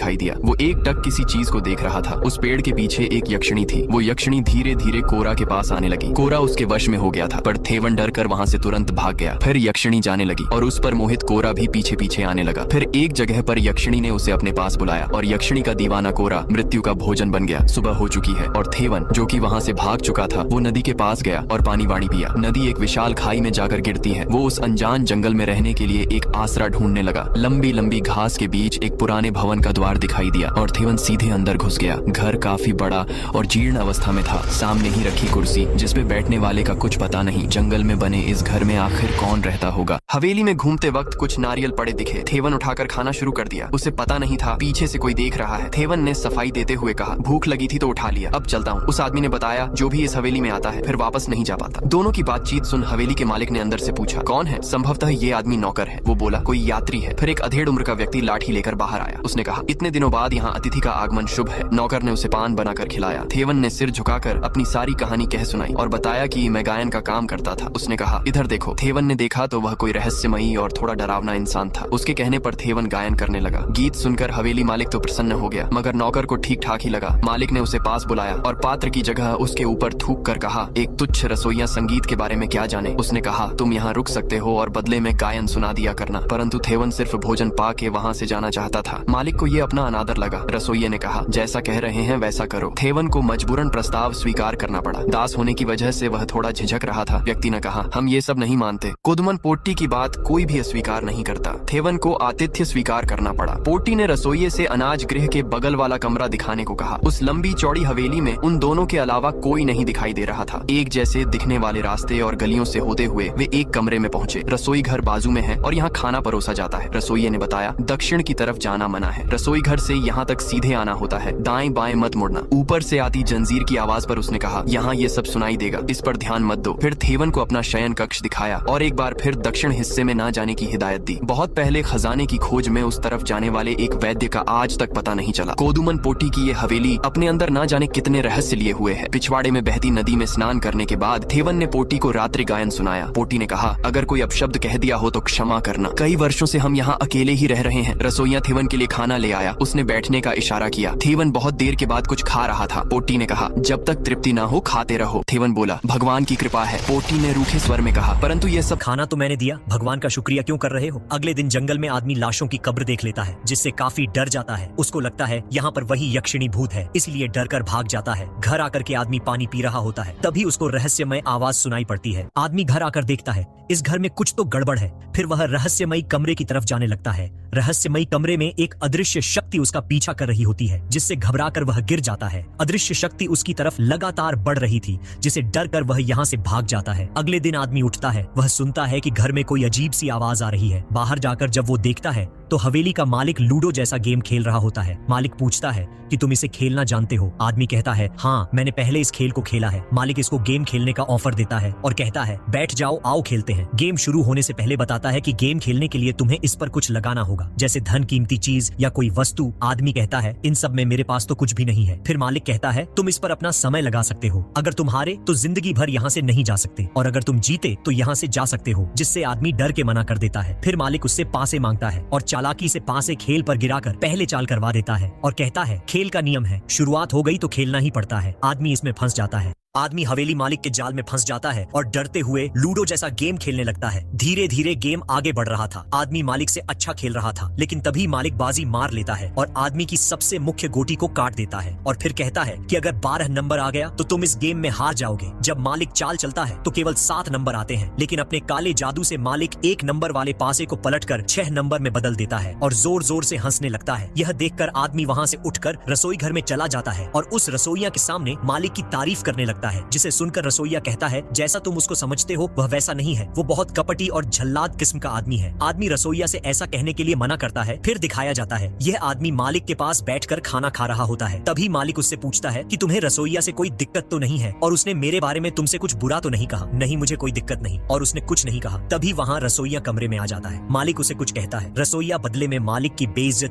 दिखाई दिया। वो एक टक किसी चीज को देख रहा था। उस पेड़ के पीछे एक यक्षिणी थी। वो यक्षिणी धीरे धीरे कोरा के पास आने लगी। कोरा उसके वश में हो गया था, पर थेवन डर कर वहाँ से तुरंत भाग गया। फिर यक्षिणी जाने लगी और उस पर मोहित कोरा भी पीछे पीछे आने लगा। फिर एक जगह पर यक्षिणी ने उसे अपने पास बुलाया और यक्षिणी का दीवाना कोरा मृत्यु का भोजन बन गया। सुबह हो चुकी है और थेवन, जो कि वहाँ से भाग चुका था, वो नदी के पास गया और पानी वाणी पिया। नदी एक विशाल खाई में जाकर गिरती है। वो उस अनजान जंगल में रहने के लिए एक आसरा ढूंढने लगा। लंबी लंबी घास के बीच एक पुराने भवन का द्वार दिखाई दिया और थेवन सीधे अंदर घुस गया। घर काफी बड़ा और जीर्ण अवस्था में था। सामने ही रखी कुर्सी, जिसपे बैठने वाले का कुछ पता नहीं। जंगल में बने इस घर में आखिर कौन रहता होगा। हवेली में घूमते वक्त कुछ नारियल पड़े दिखे। थेवन उठाकर खाना शुरू कर दिया। उसे पता नहीं था पीछे से कोई देख रहा है। थेवन ने सफाई देते हुए कहा, भूख लगी थी तो उठा लिया, अब चलता हूँ। उस आदमी ने बताया, जो भी इस हवेली में आता है फिर वापस नहीं जा पाता। दोनों की बातचीत सुन हवेली के मालिक ने अंदर से पूछा, कौन है? संभवतः ये आदमी नौकर है। वो बोला, कोई यात्री है। फिर एक अधेड़ उम्र का व्यक्ति लाठी लेकर बाहर आया। उसने कहा, इतने दिनों बाद यहाँ अतिथि का आगमन शुभ है। नौकर ने उसे पान बनाकर खिलाया। थेवन ने सिर झुकाकर अपनी सारी कहानी कह सुनाई और बताया कि मैं गायन का काम करता था। उसने कहा, इधर देखो। थेवन ने देखा तो वह कोई रहस्यमयी और थोड़ा डरावना इंसान था। उसके कहने पर थेवन गायन करने लगा। गीत सुनकर हवेली मालिक तो प्रसन्न हो गया, मगर नौकर को ठीक ठाक ही लगा। मालिक ने उसे पास बुलाया और पात्र की जगह उसके ऊपर थूक कर कहा, एक तुच्छ रसोइया संगीत के बारे में क्या जाने। उसने कहा, तुम यहाँ रुक सकते हो और बदले में गायन सुना दिया करना। परंतु थेवन सिर्फ भोजन पा के वहाँ से जाना चाहता था। मालिक को ये अपना अनादर लगा। रसोइये ने कहा, जैसा कह रहे हैं वैसा करो। थेवन को मजबूरन प्रस्ताव स्वीकार करना पड़ा। दास होने की वजह से वह थोड़ा झिझक रहा था। व्यक्ति ने कहा, हम ये सब नहीं मानते। कोदमन पोट्टी की बात कोई भी अस्वीकार नहीं करता। थेवन को आतिथ्य स्वीकार करना पड़ा। पोट्टी ने रसोइये से अनाज गृह के बगल वाला कमरा दिखाने को कहा। उस लंबी चौड़ी हवेली में उन दोनों के अलावा कोई नहीं दिखाई दे रहा था। एक जैसे दिखने वाले रास्ते और गलियों से होते हुए वे एक कमरे में पहुंचे। रसोई घर बाजू में है और यहाँ खाना परोसा जाता है। रसोइये ने बताया, दक्षिण की तरफ जाना मना है। रसोई घर से यहाँ तक सीधे आना होता है, दाएं बाएं मत मुड़ना। ऊपर से आती जंजीर की आवाज पर उसने कहा, यहाँ ये सब सुनाई देगा, इस पर ध्यान मत दो। फिर थेवन को अपना शयन कक्ष दिखाया और एक बार फिर दक्षिण हिस्से में न जाने की हिदायत दी। बहुत पहले खजाने की खोज में उस तरफ जाने वाले एक वैद्य का आज तक पता नहीं चला। कोदुमन पोट्टी की ये हवेली अपने अंदर न जाने कितने रहस्य लिए हुए है। पिछवाड़े में बहती नदी में स्नान करने के बाद थेवन ने पोट्टी को रात्रि गायन सुनाया। पोट्टी ने कहा, अगर कोई अपशब्द कह दिया हो तो क्षमा करना। कई वर्षों से हम यहाँ अकेले ही रह रहे हैं। रसोइया थेवन के लिए खाना ले आया। उसने बैठने का इशारा किया। थेवन बहुत देर के बाद कुछ खा रहा था। पोट्टी ने कहा, जब तक तृप्ति ना हो खाते रहो। थेवन बोला, भगवान की कृपा है। पोट्टी ने रूखे स्वर में कहा, परंतु ये सब खाना तो मैंने दिया, भगवान का शुक्रिया क्यों कर रहे हो? अगले दिन जंगल में आदमी लाशों की कब्र देख लेता है, जिससे काफी डर जाता है। उसको लगता है यहाँ पर वही यक्षिणी भूत है, इसलिए डर कर भाग जाता है। घर आकर के आदमी पानी पी रहा होता है, तभी उसको रहस्यमय आवाज सुनाई पड़ती है। आदमी घर आकर देखता है इस घर में कुछ तो गड़बड़ है। फिर वह रहस्यमयी कमरे की तरफ जाने लगता है। रहस्यमयी कमरे में एक अदृश्य शक्ति उसका पीछा कर रही होती है, जिससे घबराकर वह गिर जाता है। अदृश्य शक्ति उसकी तरफ लगातार बढ़ रही थी, जिसे डर कर वह यहाँ से भाग जाता है। अगले दिन आदमी उठता है। वह सुनता है कि घर में कोई अजीब सी आवाज आ रही है। बाहर जाकर जब वो देखता है तो हवेली का मालिक लूडो जैसा गेम खेल रहा होता है। मालिक पूछता है कि तुम इसे खेलना जानते हो? आदमी कहता है, हाँ, मैंने पहले इस खेल को खेला है। मालिक इसको गेम खेलने का ऑफर देता है और कहता है, बैठ जाओ, आओ खेलते हैं। गेम शुरू होने से पहले बताता है कि गेम खेलने के लिए तुम्हें इस पर कुछ लगाना होगा, जैसे धन, कीमती चीज या कोई वस्तु। आदमी कहता है, इन सब में मेरे पास तो कुछ भी नहीं है। फिर मालिक कहता है, तुम इस पर अपना समय लगा सकते हो। अगर तुम हारे तो जिंदगी भर यहाँ से नहीं जा सकते, और अगर तुम जीते तो यहाँ से जा सकते हो। जिससे आदमी डर के मना कर देता है। फिर मालिक उससे पासे मांगता है और चालाकी से पासे खेल पर गिराकर पहले चाल करवा देता है और कहता है, खेल का नियम है, शुरुआत हो गई तो खेलना ही पड़ता है। आदमी इसमें फंस जाता है। आदमी हवेली मालिक के जाल में फंस जाता है और डरते हुए लूडो जैसा गेम खेलने लगता है। धीरे धीरे गेम आगे बढ़ रहा था। आदमी मालिक से अच्छा खेल रहा था, लेकिन तभी मालिक बाजी मार लेता है और आदमी की सबसे मुख्य गोटी को काट देता है और फिर कहता है कि अगर 12 नंबर आ गया तो तुम इस गेम में हार जाओगे। जब मालिक चाल चलता है तो केवल 7 नंबर आते हैं, लेकिन अपने काले जादू से मालिक 1 नंबर वाले पासे को पलटकर 6 नंबर में बदल देता है और जोर जोर से हंसने लगता है। यह देखकर आदमी वहाँ से उठकर रसोई घर में चला जाता है और उस रसोइया के सामने मालिक की तारीफ करने लगता है, जिसे सुनकर रसोइया कहता है, जैसा तुम उसको समझते हो वह वैसा नहीं है। वो बहुत कपटी और झल्लाद किस्म का आदमी है। आदमी रसोइया से ऐसा कहने के लिए मना करता है। फिर दिखाया जाता है यह आदमी मालिक के पास बैठकर खाना खा रहा होता है। तभी मालिक उससे पूछता है कि तुम्हें रसोइया से कोई दिक्कत तो नहीं है, और उसने मेरे बारे में तुमसे कुछ बुरा तो नहीं कहा? नहीं, मुझे कोई दिक्कत नहीं, और उसने कुछ नहीं कहा। तभी वहाँ रसोइया कमरे में आ जाता है। मालिक उसे कुछ कहता है। रसोइया बदले में मालिक की बेइज्जती